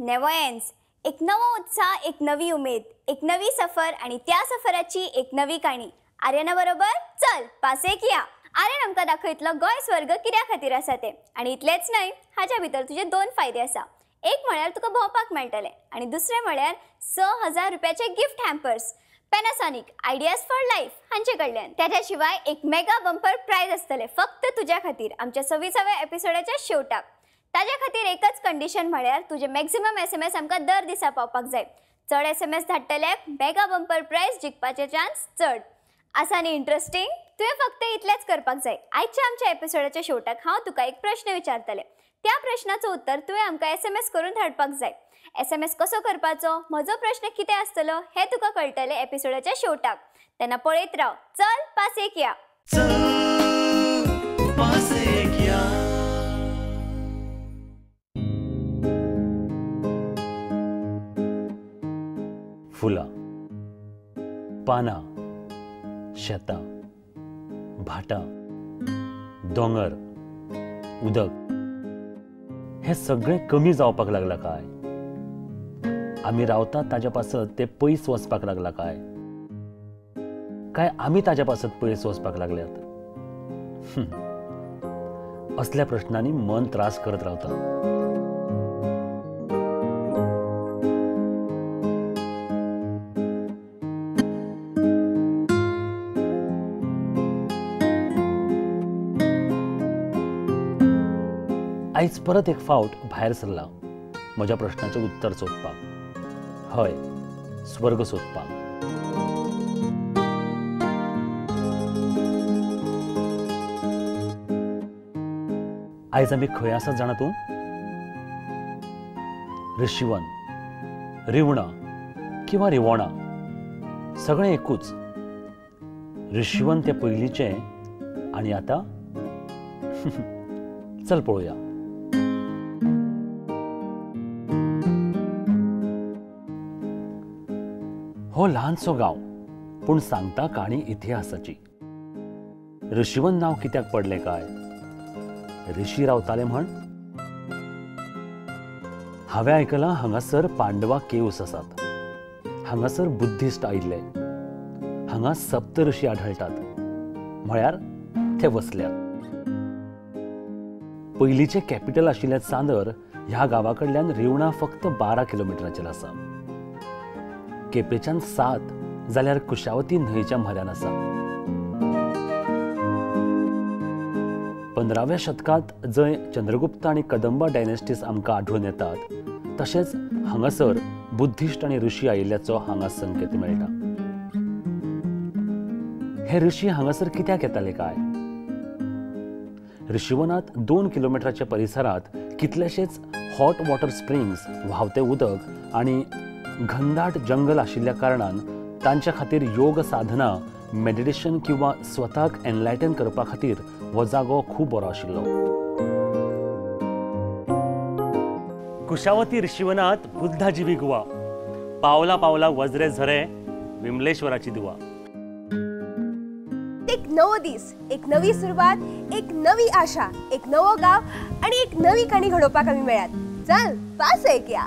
Never ends. एक नवा उत्साह, एक नवी उमेद, एक नवी सफर आणि त्या सफराची एक नवी काणी. आर्यना बरोबर चल पास एक या. आर्यन आमकां दाखयतलो गोंय स्वर्ग कित्या खातीर आसा ते. आणि इतलेच न्हय, हाच्या भितर तुजे दोन फायदे आसा. एक म्हळ्यार तुका भोंवपाक मेळटले आणि दुसरें म्हळ्यार 6,000 रुपयाचे gift hampers Panasonic ideas for life हांचे कडल्यान. त्याच्या शिवाय एक मेगा बंपर प्राइज आसतले फक्त तुज्या खातीर आमच्या 26व्या एपिसोडाच्या शेवटाक. ताज्या खातीर एकच कंडिशन म्हळ्यार तुजे मॅक्सिमम SMS आमकां दर दिसा पावपाक जाय. चड SMS धाडटल्याक मेगा बंपर प्राइज जिखपाचे चान्स चड आसा. न्ही इंटरेस्टिंग? तुवें फक्त इतलेंच करपाक जाय. आयच्या आमच्या एपिसोडाच्या शेवटाक हांव तुका एक प्रश्न विचारतलें. त्या प्रश्नाचं उत्तर तुवें आमकां SMS करून धाडपाक जाय. SMS कसो करपाचो, म्हजो प्रश्न कितें आसतलो हें तुका कळटलें एपिसोडाच्या शेवटाक. तेन्ना पळयत राव. चल पास एक या. फुलां, पानां, शेतां, भाटां, दोंगर, उदक हें सगळें कमी जावपाक लागलां काय? आमी रावतात ताज्या पासत तें पयस वचपाक लागलां काय आमी ताज्या पासत पयस वचपाक लागल्यात? असल्या प्रश्नांनी मन त्रास करत रावता. आयज परत एक फावट भायर सरला म्हज्या प्रश्नाचें उत्तर सोदपाक. हय, स्वर्ग सोदपाक. आयज आमी खंय आसात जाणा तूं? रिशिवन, रिवणा किंवा रिवोणा सगळें एकूच. रिशिवन तें पयलींचें आनी आतां चल पळोवया. हो ल्हानसो गांव पूण सांगता काणी इतिहासाची. रिशिवन नांव कित्याक पडलें काय? ऋषी रावताले म्हण. हांवें आयकलां हांगासर पांडवा केव्स आसात. हांगासर बुद्धिस्ट आयिल्ले. हांगा सप्त ऋषी आढळटात. म्हळ्यार ते वसल्यात. पयलींचे कॅपिटल आशिल्लें चांदर ह्या गांवा कडल्यान रिवणा फक्त 12 किलोमिटराचेर आसा. केपेच्यान 7 जाल्यार कुशावती न्हंयच्या म्हऱ्यान आसा. 15व्या शतकांत जंय चंद्रगुप्त आनी कदंबा डायनेस्टीज आमकां आढळून येतात, तशेंच हांगासर बुद्धिस्ट आनी ऋषी आयिल्ल्याचो हांगा संकेत मेळटा. हे ऋषी हांगासर कित्याक येताले काय? रिशिवनांत 2 किलोमिटराच्या परिसरांत कितलेशेच हॉट वॉटर स्प्रिंग्स, व्हांवतें उदक आनी घनदाट जंगल आशिल्ल्या कारणान तांच्या खातीर योग साधना, मेडिटेशन किंवा स्वताक एनलायटन करपा खातीर हो जागो खूब बरो आशिल्लो. कुशावती रिशिवनांत बुद्धाजिवी गुहा, पावला पावला वज्रे झरे, विमलेश्वराची दुवा. एक नवो दीस, एक नवी सुरवात, एक नवी आशा, एक नवो गाव आणि एक नवी काणी घडोवपाक आमी मेळ्यात. चल पास एक या.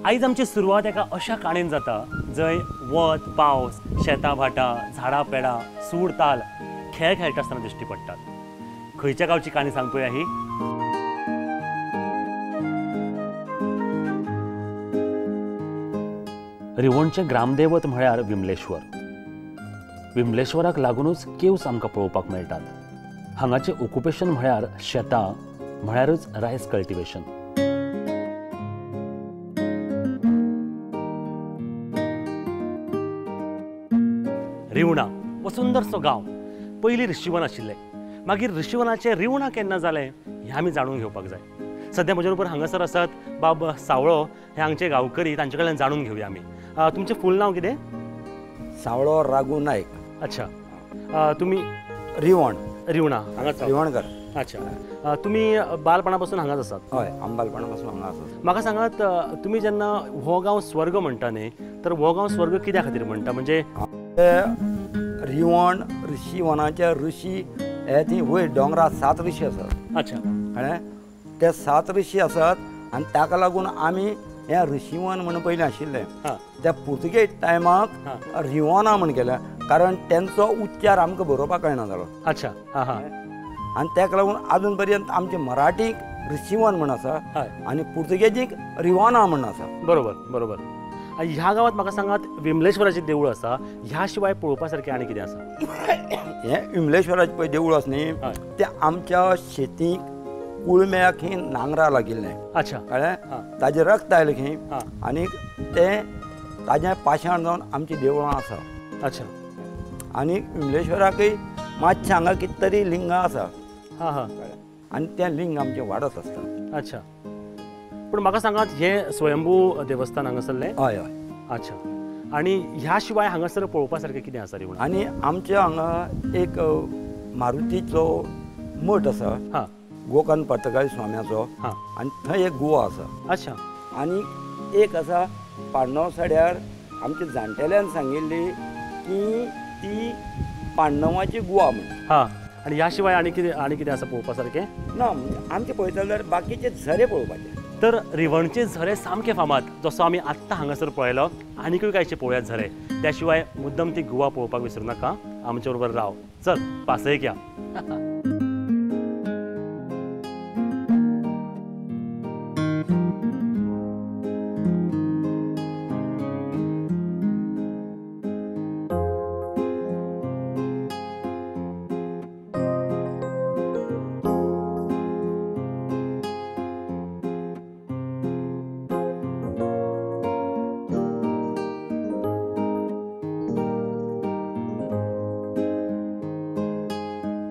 आयज आमची सुरवात एका अशा काणयेन जाता जंय वत, पावस, शेतां भाटां, झाडां पेडां, सूर ताल खेळ खेळटा आसतना दिश्टी पडटात. खंयच्या गांवची काणी सांग पळया ही? रिवणचें ग्रामदैवत म्हळ्यार विमलेश्वर. विमलेश्वराक लागूनच केव्स आमकां पळोवपाक मेळटात. हांगाचें ऑक्युपेशन म्हळ्यार शेतां, म्हळ्यारच रायस कल्टिवेशन. रिवणा हो सुंदरसो गांव. पयलीं रिशिवन आशिल्लें, मागीर रिशिवनाचें रिवणा केन्ना जालें हें आमी जाणून घेवपाक जाय. सद्या म्हजे बरोबर हांगासर आसात बाब सावळो, हे हांगचे गांवकरी. तांचे कडल्यान जाणून घेवया आमी. तुमचें फूल नांव कितें? सावळो राघू नायक. अच्छा, तुमी रिवण रिवणा हांगाच रिवणकर. अच्छा, तुमी बालपणा पासून हांगाच आसात? हय, आमी बालपणा पासून हांगा आसात. म्हाका सांगात, तुमी जेन्ना हो गांव स्वर्ग म्हणटा न्ही, तर हो गांव स्वर्ग कित्या खातीर म्हणटा? म्हणजे रिवण ऋषीवनाचे ऋषी हे थंय वयर डोंगरार 7 ऋषी आसात. अच्छा, कळ्ळें? ते 7 ऋषी आसात आनी ताका लागून आमी हें रिशिवन म्हणून पयलीं आशिल्लें हां त्या पुर्तुगेज टायमाक रिवोना म्हण केल्या कारण तेंचो उच्चार आमकां बरोवपाक कळना जालो अच्छा हां हां आनी तेका लागून अजून पर्यंत आमचे मराठीक रिशिवन म्हण आसा हय आनी पुर्तुगेजीक रिवोना म्हण आसा बरोबर बरोबर ह्या गावात म्हाका सांगात विमलेश्वराचें देवूळ आसा ह्या शिवाय पळोवपा सारकें आनी कितें आसा हें विमलेश्वराचें पळय देवूळ आसा न्ही हय. तें आमच्या शेतीक कुळम्याक ही नांगरां लागिल्लें अच्छा कळ्ळें हां. ताजें रक्त आयलें खंय हां. आनीक तें ताजें पाशाण जावन आमचीं देवळां आसा अच्छा आनी विमलेश्वराकय मातशें हांगा कितें तरी लिंगां आसा हां हां आनी तें लिंग आमचें वाडत आसता अच्छा पूण म्हाका सांगात हें स्वयंभू देवस्थान हांगासरलें हय हय अच्छा आनी ह्या शिवाय हांगासर पळोवपा सारकें कितें आसा रिवणा आनी आमच्या हांगा एक मारुतीचो मठ आसा हां गोकर्ण पर्तकाळी स्वाम्याचो हां आनी थंय एक गुहा आसा अच्छा आनी एक आसा पाण्णव साड्यार आमच्या जाणटेल्यान सांगिल्ली की ती पाण्णवाची गुहा म्हणून हां आनी ह्या शिवाय आनी कितें आसा पळोवपा सारकें ना म्हणजे आमचे पळयतले जाल्यार बाकीचे झरे पळोवपाचे तर रिवणचे झरे सामके फामाद जसो आमी आत्तां हांगासर पळयलो आनीकूय कांयचे पळोवयात झरे त्या शिवाय मुद्दम ती गुहा पळोवपाक विसरूं नाका आमचे बरोबर राव चल पासयेक या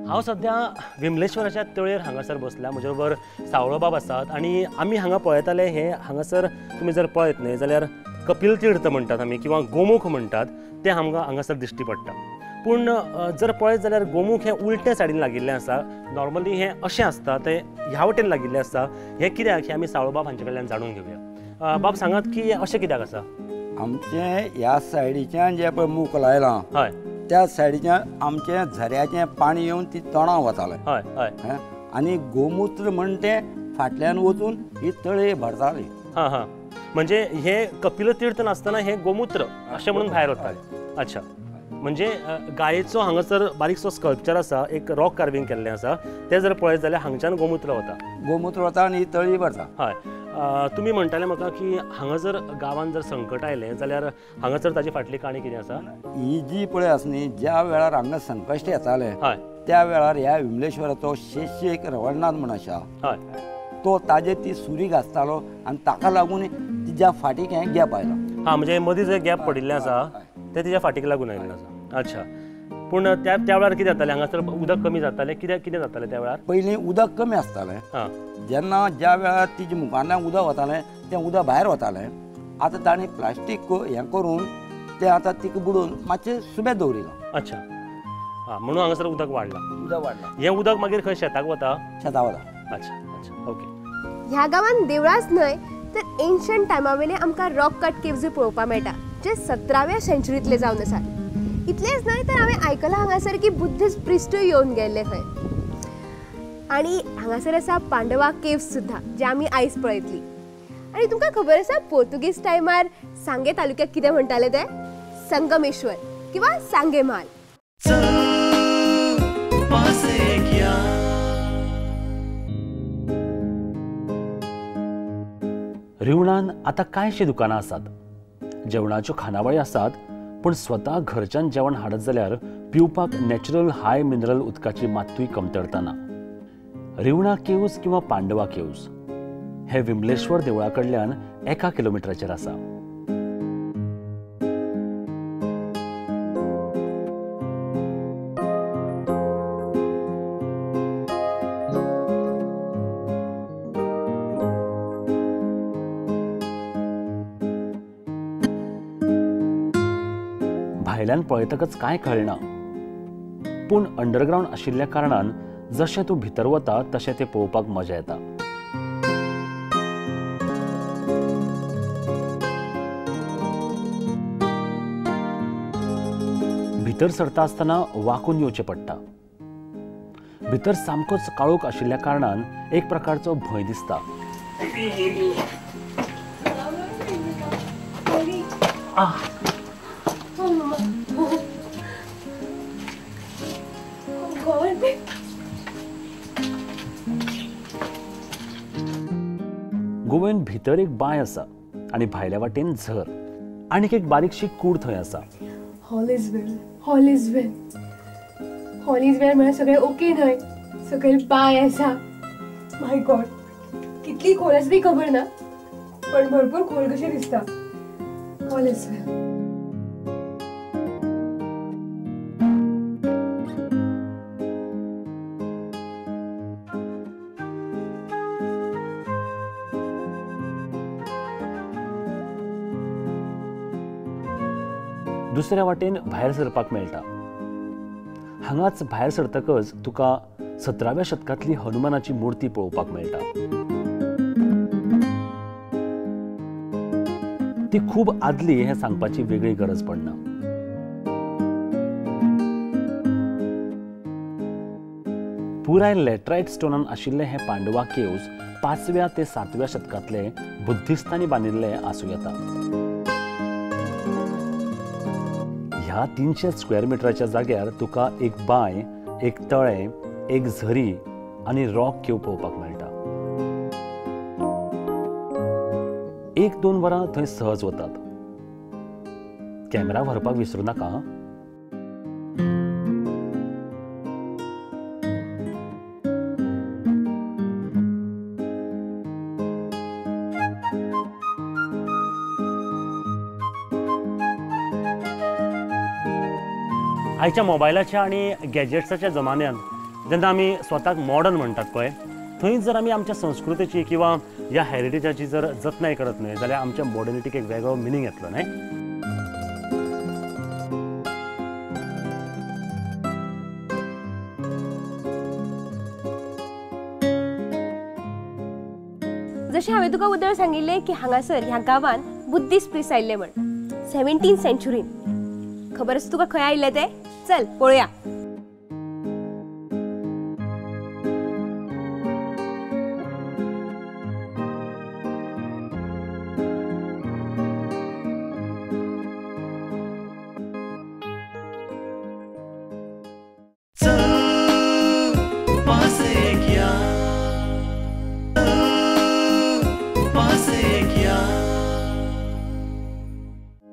हांव सध्या विमलेश्वराच्या तळयेर हांगासर बसला म्हजे बरोबर सावळोबाब आसात आनी आमी हांगा पळयताले हे हांगासर तुमी जर पळयत न्हय जाल्यार कपिल तीर्थ म्हणटात आमी किंवा गोमुख म्हणटात ते आमकां हांगासर दिश्टी पडटा पूण जर पळयत जाल्यार गोमुख हें उलट्या सायडीन लागिल्लें आसा नॉर्मली हें अशें आसता तें ह्या वटेन लागिल्लें आसता हें कित्याक हें आमी सावळोबाब हांचे कडल्यान जाणून घेवया बाब सांगात की अशें कित्याक आसा आमचें ह्या सायडीच्यान जें पळय मूख लायलां हय त्या सायडीच्यान आमचें झऱ्याचें पाणी येवन ती तोंडां वतालें हय हय हें? आनी गोमुत्र म्हण तें फाटल्यान वचून ही तळये भरताली हां हां म्हणजे हे कपिल तीर्थ नासतना हे गोमुत्र अशें म्हणून भायर वताले अच्छा म्हणजे गायेचो हांगासर बारीकसो स्कल्पचर आसा एक रॉक कार्विंग केल्लें आसा तें जर पळयत जाल्यार हांगच्यान गोमुत्र वता गोमुत्र वता आनी ही तळी भरता हय तुमी म्हणटाले म्हाका की हांगा जर गांवांत जर संकट आयलें जाल्यार हांगासर ताची फाटली काणी कितें आसा ही जी पळय आसा न्ही ज्या वेळार हांगा संकश्ट येतालें हय त्या वेळार ह्या विमलेश्वराचो शिश्य एक रवळनाथ म्हण आसा हय तो ताजेर ती सुरी घासतालो आनी ताका लागून तिच्या फाटीक हें गॅप आयलो हां म्हणजे मदीं जे गॅप पडिल्लें आसा तें तिच्या फाटीक लागून आयिल्लें आसा अच्छा पूण त्या वेळार कितें जातालें हांगासर उदक कमी जातालें कितें जातालें त्या वेळार पयलीं उदक कमी आसतालें हां जेन्ना ज्या वेळार तिच्या मुखांतल्यान उदक वतालें तें उदक भायर वतालें आतां ताणें प्लास्टीक हें करून तें आतां तिका बुडोवन मातशें सुबेज दवरिलां अच्छा हां म्हणून हांगासर उदक वाडलां उदक वाडलां हें उदक मागीर खंय शेताक वता शेता वता अच्छा अच्छा ओके ह्या गांवांत देवळांच न्हय तर एन्शंट टायमावेले आमकां रॉक कट केव्ज पळोवपाक मेळटा जे 17व्या सेंच्युरींतले जावन आसात इतलेंच न्हय तर हांवें आयकलां हांगासर की बुद्धिस्ट प्रिस्टूय येवन गेल्ले खंय आनी हांगासर आसा पांडवा केव्स सुद्दां जे आमी आयज पळयतली आनी तुमकां खबर आसा पोर्तुगीज टायमार सांगे तालुक्याक कितें म्हणटाले ते संगमेश्वर किंवा सांगेमाल रिवणान आतां कांयशीं दुकानां आसात जेवणाच्यो खानावळी आसात पूण स्वता घरच्यान जेवण हाडत जाल्यार पिवपाक नॅचरल हाय मिनरल उदकाची मात्तूय कमतरता ना रिवणा केव्ज किंवा पांडवा केव्ज हे विमलेश्वर देवळा कडल्यान 1 किलोमिटराचेर आसा भायल्यान पळयतकच कांय कळना पूण अंडरग्रावंड आशिल्ल्या कारणान जशें तूं भितर वता तशें तें पळोवपाक मजा येता भितर सरता आसतना वाकून येवचें पडटा भितर सामकोच काळोख आशिल्ल्या कारणान एक प्रकारचो भंय दिसता गोव्यान भितर एक बाय आसा आणि भायल्या वाटेन झर आनीक एक बारीकशी कूड थंय आसा. All is well, all is well. All is well म्हळ्यार सगळें ओके न्हय. सकयल बाय आसा. माय गॉड, कितली खोल आसा ती खबर ना, पण भरपूर खोल कशें दिसता. ऑल इज वेल. दुसऱ्या वाटेन भायर सरपाक मेळटा. हांगाच भायर सरतकच तुका 17व्या शतकांतली हनुमानाची मुर्ती पळोवपाक मेळटा. ती खूब आदली हें सांगपाची वेगळी गरज पडना. पुराय लॅटरायट स्टोनान आशिल्ले हे पांडवा केव्स 5व्या ते 7व्या शतकांतले बुद्धिस्तांनी बांदिल्ले आसूं येता. ह्या 300 स्क्वेअर मिटराच्या जाग्यार तुका एक बाय, एक तळे, एक झरी आणि रॉक केव पळोवपाक मेळटा. 1-2 वरां थंय सहज वतात. कॅमेरा व्हरपाक विसरूं नाका. आयच्या मोबायलाच्या आणि गॅजेट्साच्या जमान्यांत जेन्ना आमी स्वताक मॉडर्न म्हणटात पळय, थंय जर आमी आमच्या संस्कृतीची किंवा ह्या हेरिटेजाची जर जतनाय करत न्हय जाल्यार आमच्या मॉडर्निटीक एक वेगळो मिनींग येतलो न्हय. जशें हांवें तुका उतर सांगिल्लें की हांगासर ह्या गांवांत बुद्धिस्ट प्रिस्ट आयिल्ले म्हण 17th सेंच्युरीन. खबर आसा तुका खंय आयिल्ले ते? चल पळोवया.